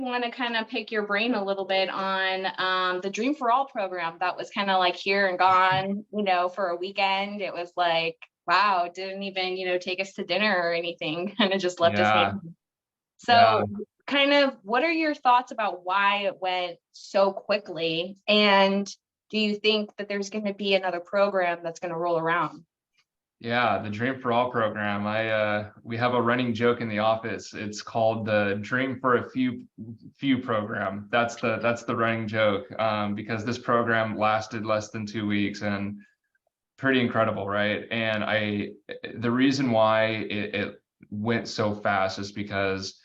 want to kind of pick your brain a little bit on the Dream for All program that was kind of like here and gone, for a weekend. It was like, wow, didn't even, take us to dinner or anything, kind of just left us Yeah, hanging. yeah. So kind of what are your thoughts about why it went so quickly? And do you think that there's going to be another program that's going to roll around? Yeah, the Dream for All program. We have a running joke in the office. It's called the Dream for a Few program. That's the running joke, because this program lasted less than 2 weeks and pretty incredible, right? And the reason why it went so fast is because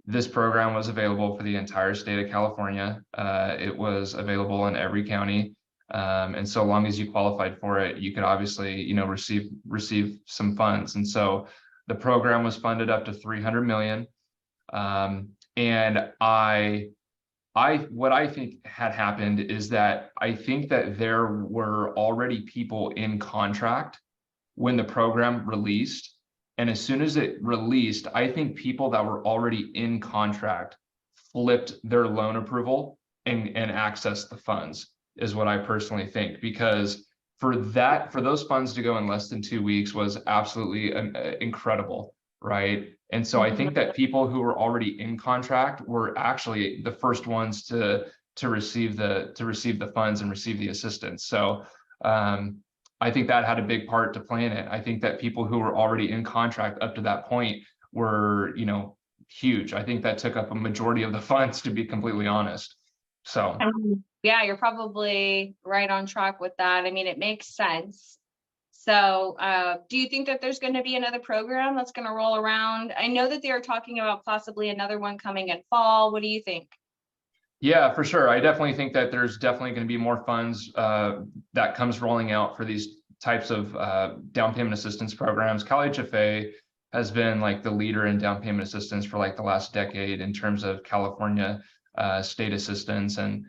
this program was available for the entire state of California. It was available in every county. And so long as you qualified for it, you could obviously, receive some funds. And so the program was funded up to 300 million. And what I think had happened is that I think that there were already people in contract when the program released. And as soon as it released, I think people that were already in contract flipped their loan approval and accessed the funds, is what I personally think, because for those funds to go in less than 2 weeks was absolutely incredible, right? And so I think that people who were already in contract were actually the first ones to receive the funds and receive the assistance. So I think that had a big part to play in it. I think that people who were already in contract up to that point were, huge. I think that took up a majority of the funds, to be completely honest. So yeah, you're probably right on track with that. I mean, it makes sense. So do you think that there's going to be another program that's going to roll around? I know that they are talking about possibly another one coming in fall. What do you think? Yeah, for sure. I definitely think that there's definitely going to be more funds that comes rolling out for these types of down payment assistance programs. CalHFA has been like the leader in down payment assistance for like the last decade in terms of California state assistance, and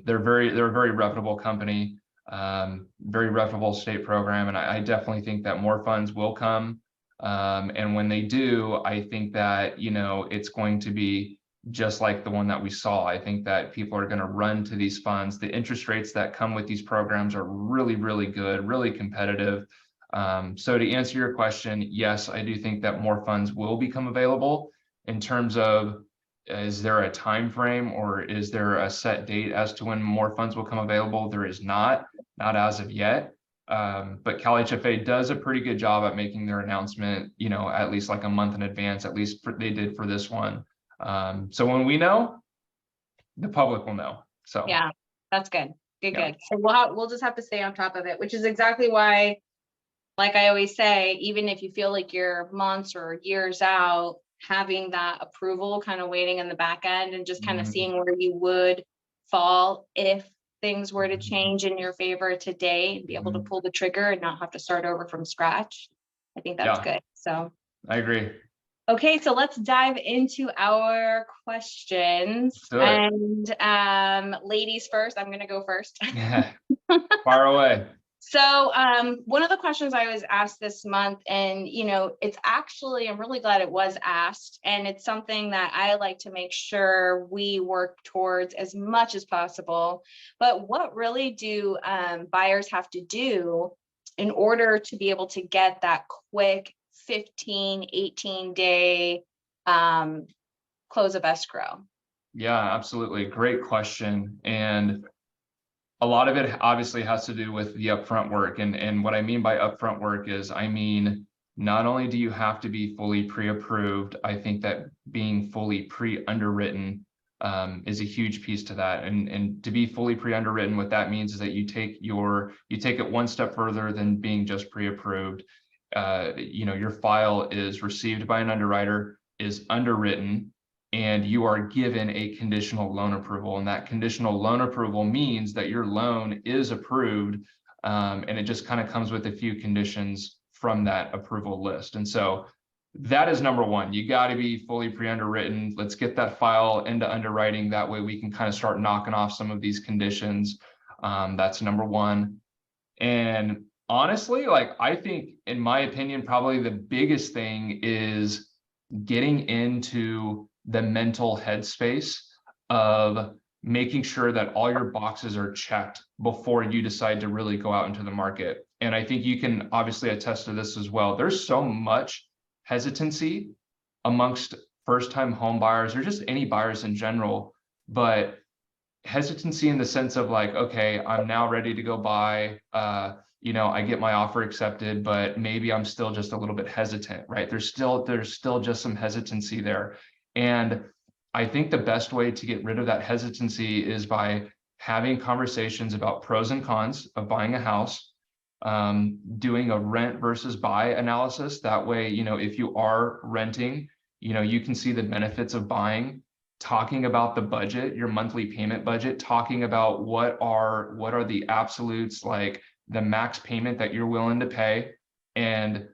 they're a very reputable company, very reputable state program, and I definitely think that more funds will come. And when they do, I think that it's going to be just like the one that we saw. I think that people are going to run to these funds. The interest rates that come with these programs are really, really good, really competitive. So to answer your question, yes, I do think that more funds will become available. In terms of, is there a time frame or is there a set date as to when more funds will come available? There is not as of yet. But CalHFA does a pretty good job at making their announcement, at least like a month in advance, at least they did for this one. So when we know, the public will know. So yeah, that's good. Good. So we'll just have to stay on top of it, which is exactly why, like I always say, even if you feel like you're months or years out, having that approval kind of waiting in the back end and just kind of seeing where you would fall if things were to change in your favor today, and be able to pull the trigger and not have to start over from scratch. I think that's good. So I agree. Okay, so let's dive into our questions. And ladies first, I'm going to go first. Fire away. So one of the questions I was asked this month, and it's actually, I'm really glad it was asked, and it's something that I like to make sure we work towards as much as possible. But what really do buyers have to do in order to be able to get that quick 15, 18-day close of escrow? Yeah, absolutely. Great question. And a lot of it obviously has to do with the upfront work. And what I mean by upfront work is, not only do you have to be fully pre-approved, I think that being fully pre-underwritten is a huge piece to that. And to be fully pre-underwritten, what that means is that you take it one step further than being just pre-approved. Your file is received by an underwriter, is underwritten, and you are given a conditional loan approval. And that conditional loan approval means that your loan is approved, and it just kind of comes with a few conditions from that approval list. And so that is number one. You got to be fully pre-underwritten. Let's get that file into underwriting. That way we can kind of start knocking off some of these conditions. That's number one. And honestly, I think, in my opinion, probably the biggest thing is getting into the mental headspace of making sure that all your boxes are checked before you decide to really go out into the market. And I think you can obviously attest to this as well. There's so much hesitancy amongst first-time home buyers or just any buyers in general, but hesitancy in the sense of like, okay, I'm now ready to go buy, I get my offer accepted, but maybe I'm still just a little bit hesitant, right? There's still just some hesitancy there. And I think the best way to get rid of that hesitancy is by having conversations about pros and cons of buying a house, doing a rent versus buy analysis. That way, if you are renting, you can see the benefits of buying, talking about the budget, your monthly payment budget, talking about what are the absolutes, like the max payment that you're willing to pay, and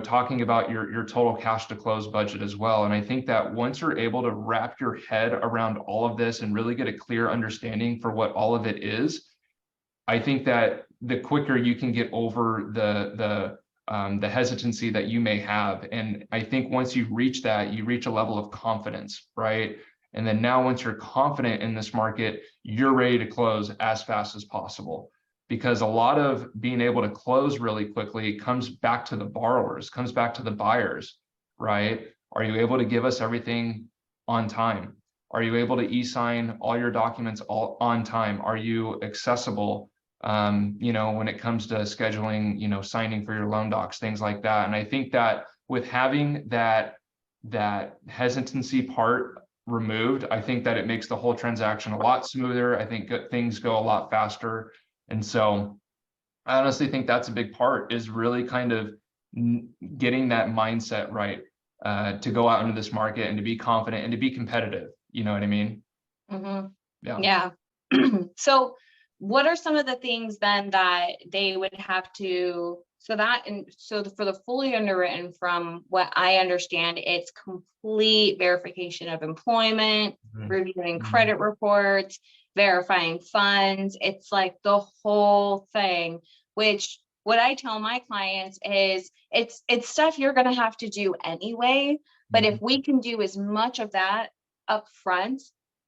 talking about your total cash to close budget as well. And I think that once you're able to wrap your head around all of this and really get a clear understanding for what all of it is, I think that the quicker you can get over the hesitancy that you may have. And I think once you reach that, you reach a level of confidence, right? And then now once you're confident in this market, you're ready to close as fast as possible. Because a lot of being able to close really quickly comes back to the borrowers, comes back to the buyers, right? Are you able to give us everything on time? Are you able to e-sign all your documents all on time? Are you accessible, when it comes to scheduling, signing for your loan docs, things like that. And I think that with having that hesitancy part removed, I think that it makes the whole transaction a lot smoother. I think things go a lot faster. And so I honestly think that's a big part, is really kind of getting that mindset right, to go out into this market and to be confident and to be competitive. You know what I mean? Mm-hmm. Yeah. Yeah. So what are some of the things then that they would have to, for the fully underwritten, from what I understand, it's complete verification of employment, reviewing credit reports, verifying funds. It's like the whole thing, which what I tell my clients is it's stuff you're going to have to do anyway. But if we can do as much of that up front,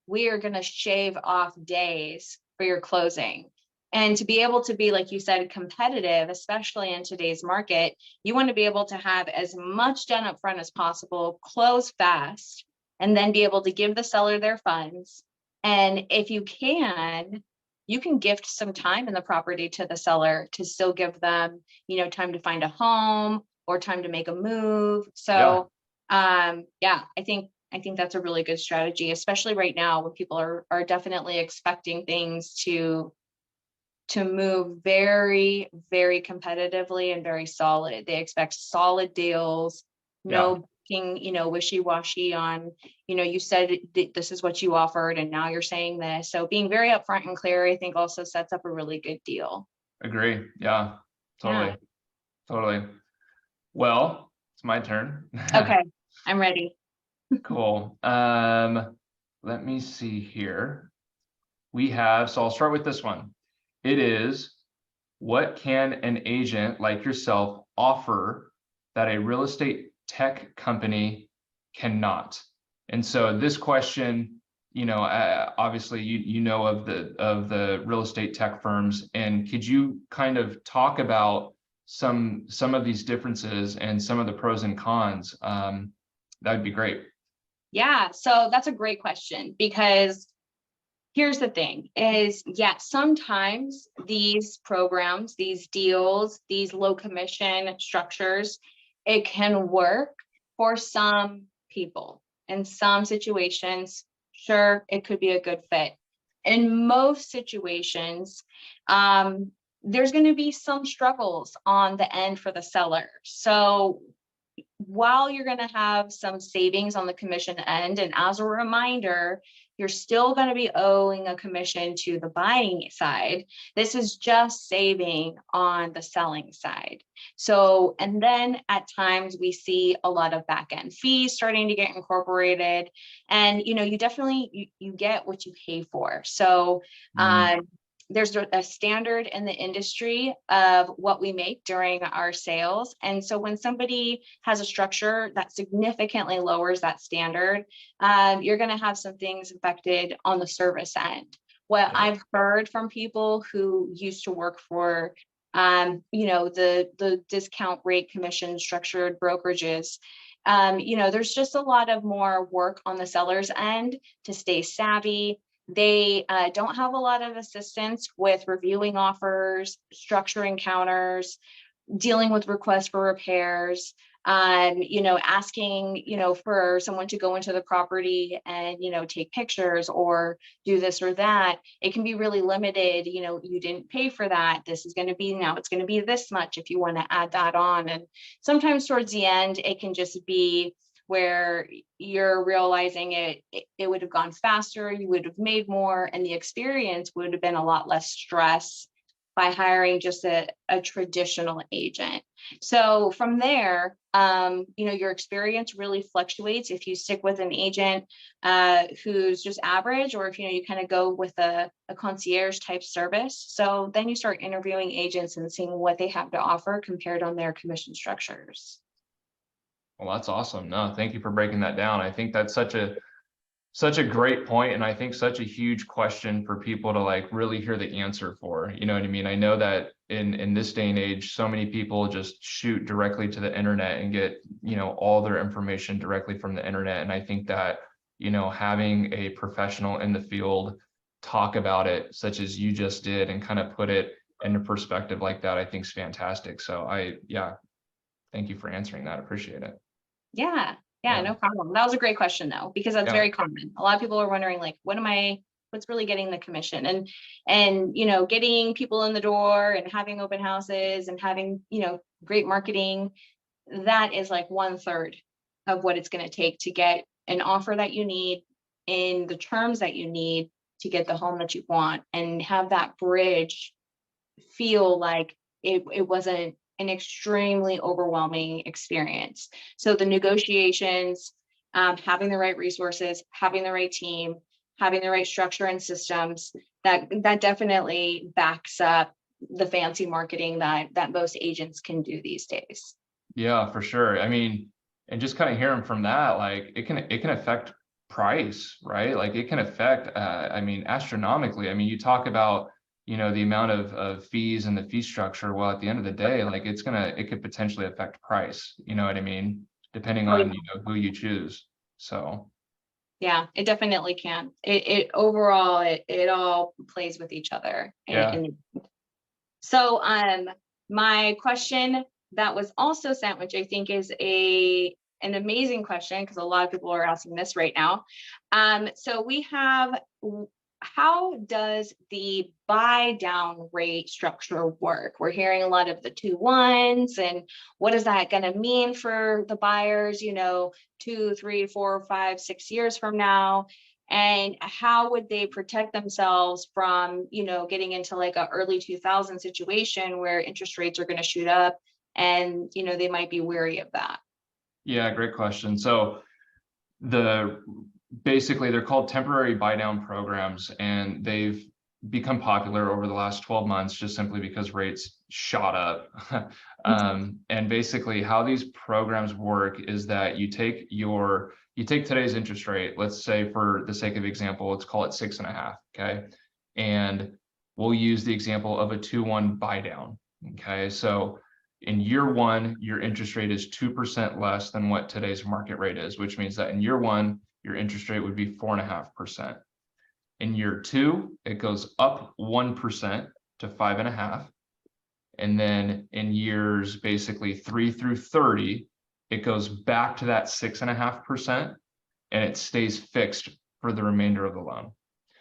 we are going to shave off days for your closing. And to be able to be, like you said, competitive, especially in today's market, you want to be able to have as much done up front as possible, close fast, and then be able to give the seller their funds. And if you can gift some time in the property to the seller to still give them, time to find a home or time to make a move. So, I think that's a really good strategy, especially right now when people are definitely expecting things to move very, very competitively and very solid. They expect solid deals, no being, wishy-washy on, you said this is what you offered and now you're saying this. So being very upfront and clear, I think also sets up a really good deal. Agree. Yeah, totally. Yeah. Totally. Well, it's my turn. Okay, I'm ready. Cool. Let me see here. So I'll start with this one. It is, what can an agent like yourself offer that a real estate tech company cannot? And so this question, obviously you know of the real estate tech firms, and could you kind of talk about some of these differences and some of the pros and cons? That'd be great. Yeah, so that's a great question, because here's the thing is, sometimes these programs, these deals, these low commission structures, it can work for some people. In some situations, sure, it could be a good fit. In most situations, there's going to be some struggles on the end for the seller. So while you're going to have some savings on the commission end, and as a reminder, you're still going to be owing a commission to the buying side. This is just saving on the selling side. So, and then at times we see a lot of back end fees starting to get incorporated, and you definitely you get what you pay for. So there's a standard in the industry of what we make during our sales. And so when somebody has a structure that significantly lowers that standard, you're going to have some things affected on the service end. What I've heard from people who used to work for, the discount rate commission structured brokerages, there's just a lot of more work on the seller's end to stay savvy. They don't have a lot of assistance with reviewing offers, structuring counters, dealing with requests for repairs, asking, for someone to go into the property and, take pictures or do this or that. It can be really limited. You didn't pay for that. This is going to be, now it's going to be this much if you want to add that on. And sometimes towards the end, it can just be where you're realizing it would have gone faster, you would have made more, and the experience would have been a lot less stress by hiring just a traditional agent. So from there, your experience really fluctuates if you stick with an agent who's just average, or if you kind of go with a concierge type service. So then you start interviewing agents and seeing what they have to offer compared on their commission structures. Well, that's awesome. No, thank you for breaking that down. I think that's such a great point, and I think such a huge question for people to like really hear the answer for. You know what I mean? I know that in this day and age, so many people just shoot directly to the internet and get, all their information directly from the internet. And I think that, having a professional in the field talk about it, such as you just did, and kind of put it into perspective like that, I think is fantastic. So thank you for answering that. I appreciate it. Yeah, no problem. That was a great question though, because that's very common. A lot of people are wondering like, what's really getting the commission, and getting people in the door and having open houses and having, great marketing. That is like 1/3 of what it's going to take to get an offer that you need in the terms that you need to get the home that you want, and have that bridge feel like it wasn't an extremely overwhelming experience. So the negotiations, having the right resources, having the right team, having the right structure and systems, that definitely backs up the fancy marketing that most agents can do these days. Yeah, for sure. I mean, and just kind of hearing from that, like it can affect price, right? Like it can affect, astronomically. I mean, you talk about, the amount of fees and the fee structure. Well, at the end of the day, like it could potentially affect price, you know what I mean? Depending on, who you choose. So. Yeah, it definitely can. It overall, it all plays with each other. Yeah. So, my question that was also sent, which I think is an amazing question, because a lot of people are asking this right now. So we have, how does the buy down rate structure work? We're hearing a lot of the 2-1s, and what is that going to mean for the buyers, 2, 3, 4, 5, 6 years from now? And how would they protect themselves from, getting into like a early 2000 situation where interest rates are going to shoot up, and, they might be wary of that? Yeah, great question. So basically they're called temporary buy down programs, and they've become popular over the last 12 months just simply because rates shot up. And basically how these programs work is that you take today's interest rate, let's say for the sake of example, let's call it 6.5. Okay. And we'll use the example of a 2-1 buy down. Okay. So in year one, your interest rate is 2% less than what today's market rate is, which means that in year one, your interest rate would be 4.5%. In year two, it goes up 1% to 5.5%. And then in years basically 3 through 30, it goes back to that 6.5%, and it stays fixed for the remainder of the loan.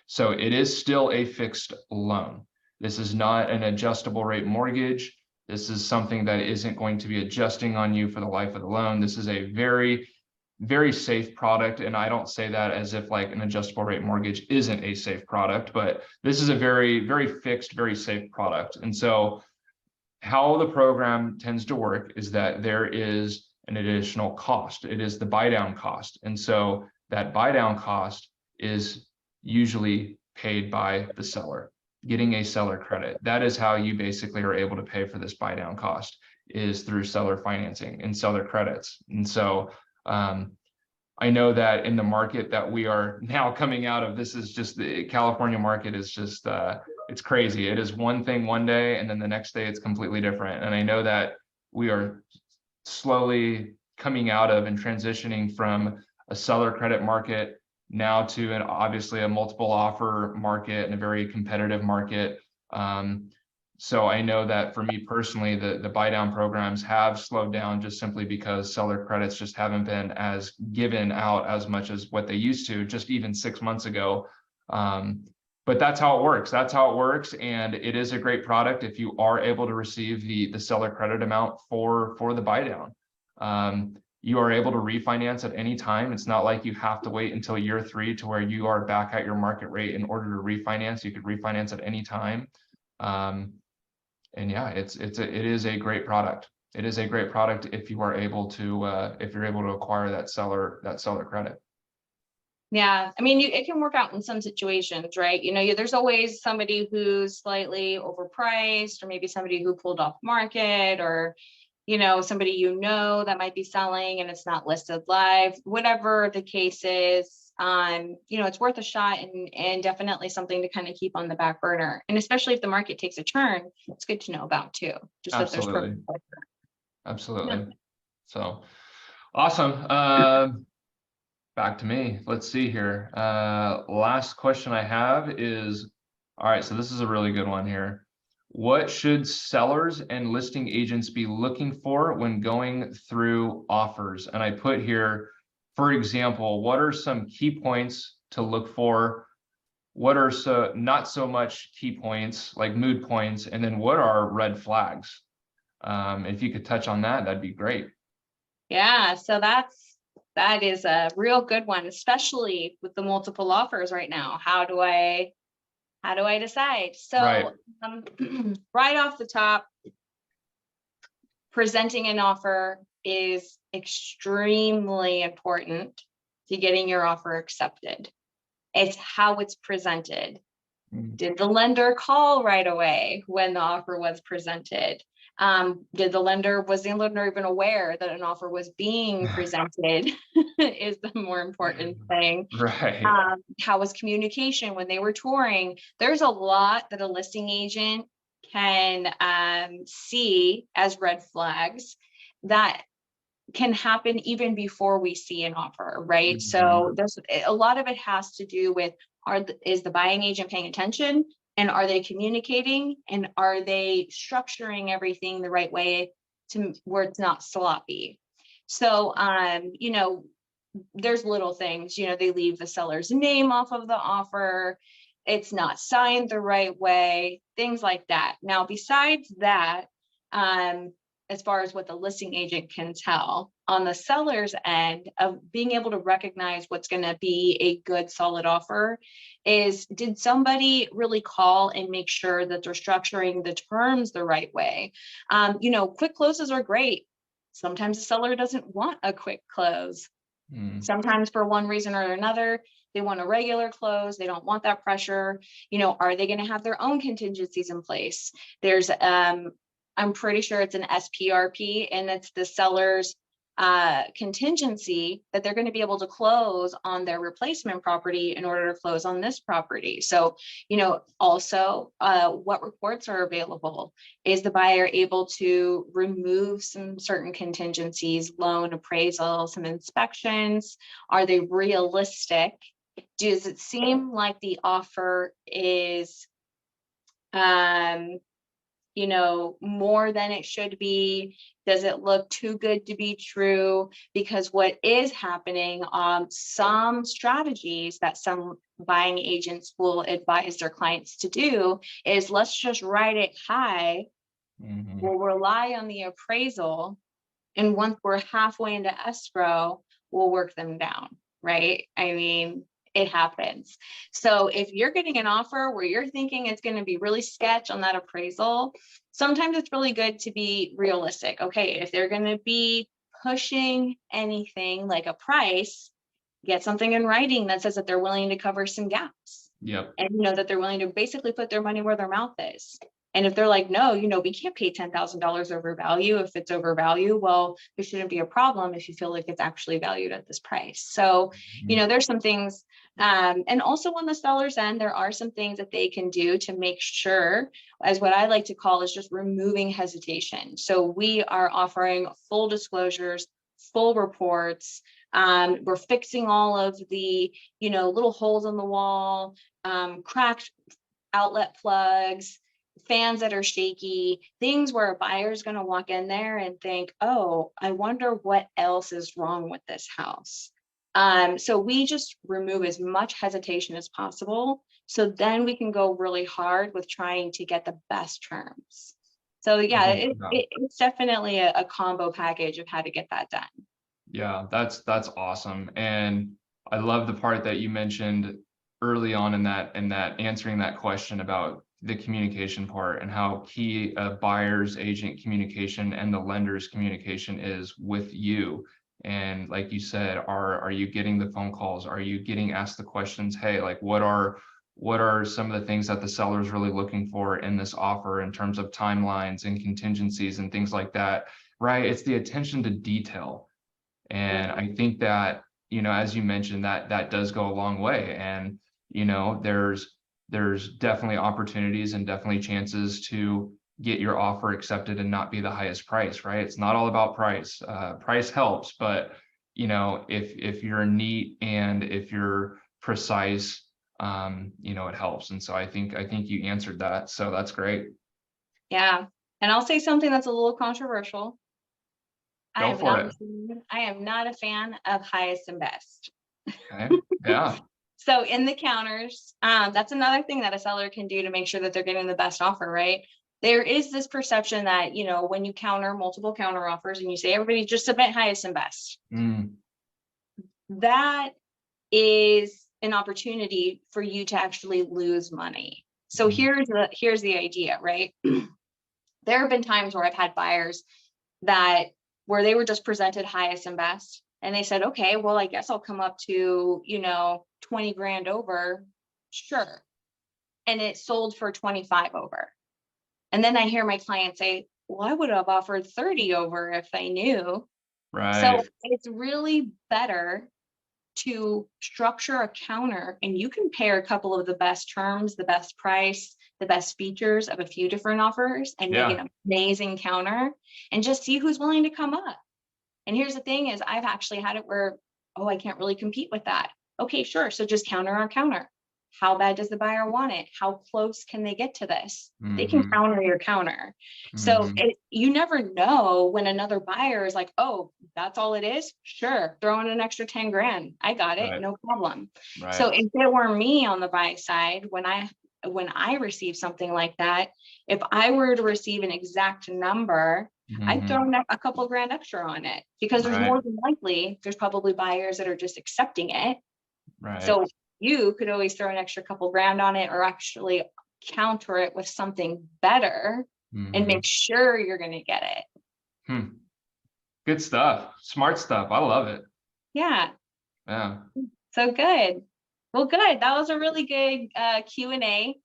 So it is still a fixed loan. This is not an adjustable rate mortgage. This is something that isn't going to be adjusting on you for the life of the loan. This is a very, very safe product. And I don't say that as if like an adjustable rate mortgage isn't a safe product, but this is a very, very fixed, very safe product. And so how the program tends to work is that there is an additional cost. It is the buy down cost. And so that buy down cost is usually paid by the seller. getting a seller credit. That is how you basically are able to pay for this buy down cost, is through seller financing and seller credits. And so I know that in the market that we are now coming out of, this is just the California market is just, it's crazy. It is one thing one day, and then the next day it's completely different. And I know that we are slowly coming out of and transitioning from a seller credit market now to obviously a multiple offer market and a very competitive market. So I know that for me personally, the buy down programs have slowed down just simply because seller credits just haven't been as given out as much as what they used to just even 6 months ago. But that's how it works. That's how it works. And it is a great product if you are able to receive the seller credit amount for the buy down. You are able to refinance at any time. It's not like you have to wait until year 3 to where you are back at your market rate in order to refinance. You could refinance at any time. And yeah, it is a great product. It is a great product if you are able to if you're able to acquire that seller credit. Yeah, I mean, it can work out in some situations, right? There's always somebody who's slightly overpriced, or maybe somebody who pulled off market, or somebody that might be selling and it's not listed live. Whatever the case is, it's worth a shot, and definitely something to kind of keep on the back burner. And especially if the market takes a turn, it's good to know about too. Just Absolutely. that there's Absolutely. Yeah. So awesome. Back to me. Let's see here. Last question I have is, all right, so this is a really good one here. What should sellers and listing agents be looking for when going through offers? And I put here, for example, what are some key points to look for? What are not so much key points, like mood points? And then what are red flags? If you could touch on that, that'd be great. Yeah, so that is a real good one, especially with the multiple offers right now. How do I decide? So Right. Right off the top, presenting an offer is extremely important to getting your offer accepted. It's how it's presented. Did the lender call right away when the offer was presented? Was the lender even aware that an offer was being presented? Is the more important thing. Right. How was communication when they were touring? There's a lot that a listing agent can see as red flags that can happen even before we see an offer, right? So there's a lot of it has to do with, is the buying agent paying attention, and are they communicating, and are they structuring everything the right way to where it's not sloppy? So there's little things, they leave the seller's name off of the offer, it's not signed the right way, things like that. Now, besides that, as far as what the listing agent can tell on the seller's end of being able to recognize what's going to be a good solid offer is, did somebody really call and make sure that they're structuring the terms the right way? Quick closes are great. Sometimes the seller doesn't want a quick close. Sometimes for one reason or another, they want a regular close. They don't want that pressure. Are they going to have their own contingencies in place? There's I'm pretty sure it's an SPRP, and it's the seller's contingency that they're going to be able to close on their replacement property in order to close on this property. So, also what reports are available? Is the buyer able to remove some certain contingencies, loan, appraisal, some inspections? Are they realistic? Does it seem like the offer is more than it should be? Does it look too good to be true? Because what is happening, some strategies that some buying agents will advise their clients to do is, let's just write it high. We'll rely on the appraisal, and once we're halfway into escrow, we'll work them down, right? I mean, it happens. So if you're getting an offer where you're thinking it's going to be really sketch on that appraisal, sometimes it's really good to be realistic. Okay, if they're going to be pushing anything like a price, get something in writing that says that they're willing to cover some gaps. Yep. And that they're willing to basically put their money where their mouth is. And if they're like, no, we can't pay $10,000 over value. If it's over value, well, there shouldn't be a problem if you feel like it's actually valued at this price. So, there's some things. And also on the seller's end, there are some things that they can do to make sure, as what I like to call is just removing hesitation. So we are offering full disclosures, full reports. We're fixing all of the, little holes in the wall, cracked outlet plugs, fans that are shaky, things where a buyer is going to walk in there and think, oh, I wonder what else is wrong with this house. So we just remove as much hesitation as possible. So then we can go really hard with trying to get the best terms. So yeah, it's definitely a combo package of how to get that done. Yeah, that's awesome. And I love the part that you mentioned early on in that answering that question about the communication part and how key a buyer's agent communication and the lender's communication is with you. And like you said, are you getting the phone calls? Are you getting asked the questions? Hey, like what are some of the things that the seller is really looking for in this offer in terms of timelines and contingencies and things like that, right? It's the attention to detail. And I think that, as you mentioned, that does go a long way. And, there's definitely opportunities and definitely chances to get your offer accepted and not be the highest price, right? It's not all about price. Price helps, but, if you're neat and if you're precise, it helps. And so I think you answered that. So that's great. Yeah. And I'll say something that's a little controversial. I Go for it. am not a fan of highest and best. Okay. Yeah. So in the counters, that's another thing that a seller can do to make sure that they're getting the best offer, right? There is this perception that, when you counter multiple counter offers and you say, everybody just submit highest and best. That is an opportunity for you to actually lose money. So here's the idea, right? There have been times where I've had buyers where they were just presented highest and best. And they said, okay, well, I guess I'll come up to, 20 grand over. Sure. And it sold for 25 over. And then I hear my client say, well, I would have offered 30 over if I knew. Right. So it's really better to structure a counter, and you can pair a couple of the best terms, the best price, the best features of a few different offers and make an amazing counter and just see who's willing to come up. And here's the thing is I've actually had it where, oh, I can't really compete with that. Okay, sure. So just counter on counter. How bad does the buyer want it? How close can they get to this? They can counter your counter. So you never know when another buyer is like, oh, that's all it is. Sure. Throw in an extra 10 grand. I got it. Right. No problem. Right. So if it were me on the buy side, when I receive something like that, if I were to receive an exact number, I'd throw a couple grand extra on it because there's more than likely, there's probably buyers that are just accepting it. Right. So you could always throw an extra couple grand on it or actually counter it with something better and make sure you're going to get it. Good stuff. Smart stuff. I love it. Yeah. Yeah. So good. Well, good. That was a really good Q&A.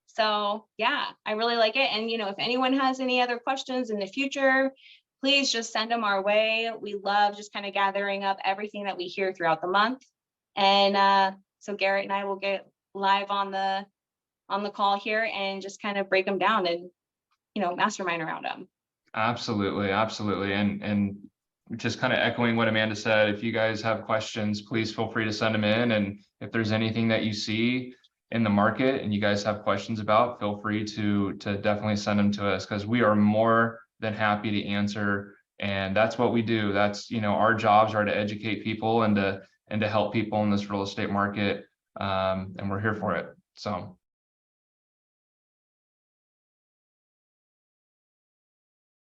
So yeah, I really like it. And, if anyone has any other questions in the future, please just send them our way. We love just kind of gathering up everything that we hear throughout the month. And so Garrett and I will get live on the call here and just kind of break them down and, mastermind around them. Absolutely. Absolutely. And just kind of echoing what Amanda said, if you guys have questions, please feel free to send them in. And if there's anything that you see in the market and you guys have questions about, feel free to definitely send them to us because we are more than happy to answer. And that's what we do. That's, our jobs are to educate people and to help people in this real estate market. And we're here for it. So